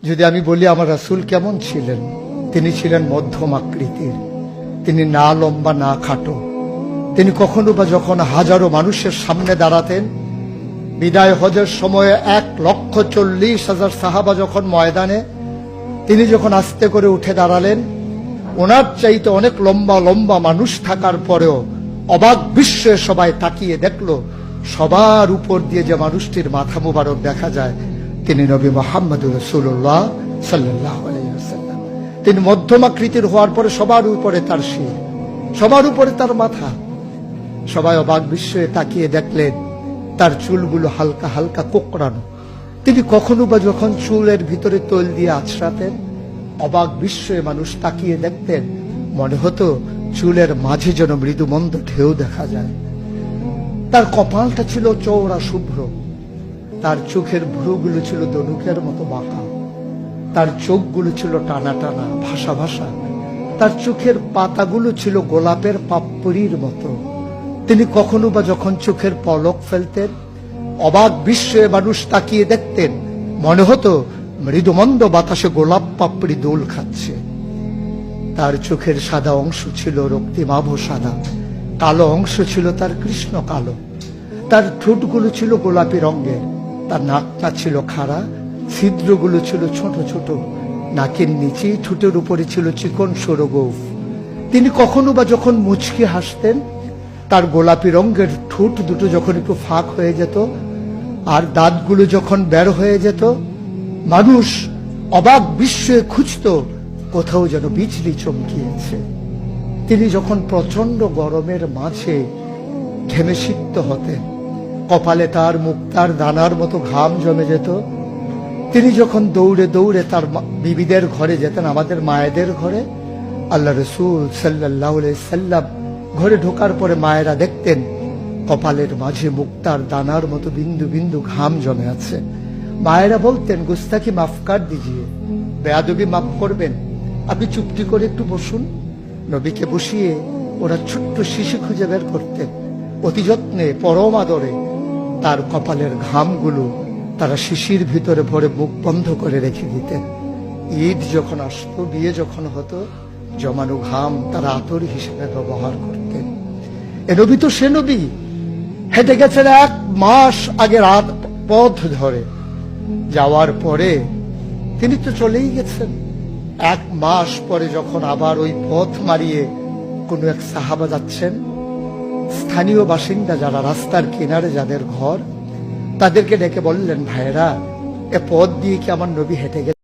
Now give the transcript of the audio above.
যদি আমি বলি আমার রাসূল কেমন ছিলেন, তিনি ছিলেন মধ্যম আকৃতির, তিনি না লম্বা না খাটো। তিনি কখনো বা যখন হাজারো মানুষের সামনে দাঁড়াতেন, বিদায় হজের সময়ে 1,40,000 সাহাবা যখন ময়দানে, তিনি যখন আস্তে করে উঠে দাঁড়ালেন, ওনার চাইতে অনেক লম্বা লম্বা মানুষ থাকার পরেও অবাক বিস্ময়ে সবাই তাকিয়ে দেখলো সবার উপর দিয়ে যে মানুষটির মাথা মুবারক দেখা যায়, তিনি নবী মুহাম্মদুর রাসূলুল্লাহ সাল্লাল্লাহু আলাইহি ওয়াসাল্লাম। তিনি মধ্যম আকৃতির হওয়ার পরে সবার উপরে তার শির, সবার উপরে তার মাথা। সবাই অবাক বিস্ময়ে তাকিয়ে দেখলেন তার চুলগুলো হালকা হালকা কোঁকড়ানো। তিনি কখনো বা যখন চুলের ভিতরে তৈল দিয়ে আছড়াতেন, অবাক বিস্ময়ে মানুষ তাকিয়ে দেখতেন, মনে হতো চুলের মাঝে যেন মৃদুমন্দ ঢেউ দেখা যায়। তার কপালটা ছিল চওড়া শুভ্র, তার চোখের ভ্রুগুলো ছিল ধনুকের মতো বাঁকা, তার চোখগুলো ছিল টানা টানা ভাসা ভাসা, তার চোখের পাতাগুলো ছিল গোলাপের পাপড়ির মতো। তিনি কখনো বা যখন চোখের পলক ফেলতেন, অবাক বিস্ময়ে মানুষ তাকিয়ে দেখতেন, মনে হতো মৃদুমন্দ বাতাসে গোলাপ পাপড়ি দোল খাচ্ছে। তার চোখের সাদা অংশ ছিল রক্তিমাভ সাদা, কালো অংশ ছিল তার কৃষ্ণ কালো। তার ঠোঁটগুলো ছিল গোলাপি রঙের, তার নাকটা ছিল খাড়া, ছিদ্রগুলো ছিল ছোট ছোট, নাকের নিচে ঠোঁটের উপরে ছিল চিকন সরু গোঁফ। তিনি কখনো বা যখন মুচকি হাসতেন, তার গোলাপি রঙের ঠোঁট দুটো যখন একটু ফাঁক হয়ে যেত আর দাঁতগুলো যখন বের হয়ে যেত, মানুষ অবাক বিস্ময়ে খুঁজত কোথাও যেন বিজলি চমকিয়েছে। তিনি যখন প্রচন্ড গরমের মাঝে ঘেমে সিক্ত হতেন, কপালে তার মুক্তার দানার মতো ঘাম জমে যেত। তিনি যখন দৌড়ে দৌড়ে তার বিবিদের ঘরে যেতেন, আমাদের মায়েদের ঘরে, আল্লাহ রাসূল সাল্লাল্লাহু আলাইহি সাল্লাম ঘরে ঢোকার পরে মায়েরা দেখতেন কপালের মাঝে মুক্তার দানার মতো বিন্দু বিন্দু ঘাম জমে আছে। মায়েরা বলতেন, গুস্তাখি মাফ কর দিজিয়ে, বেয়াদবি মাফ করবেন, আপনি চুপটি করে একটু বসুন। নবীকে বসিয়ে ওরা ছোট্ট শিশি খুঁজে বের করতেন, অতি যত্নে পরম আদরে তার কপালের ঘামগুলো তারা শিশির ভিতরে ভরে মুখ বন্ধ করে রেখে দিতেন। ঈদ যখন আসতো, বিয়ে যখন হতো, জমানো ঘাম তারা আতর হিসেবে ব্যবহার করতেন। এ নবী তো সে নবী, হেঁটে গেছেন 1 মাস আগে রাত পথ ধরে, যাওয়ার পরে তিনি তো চলেই গেছেন। 1 মাস পরে যখন আবার ওই পথ মারিয়ে কোন এক সাহাবা যাচ্ছেন, স্থানীয় বাসিন্দা যারা রাস্তার কিনারে যাদের ঘর, তাদেরকে ডেকে বললেন, ভাইরা, এ পথ দিয়ে কি আমার নবী হেঁটে গেছেন?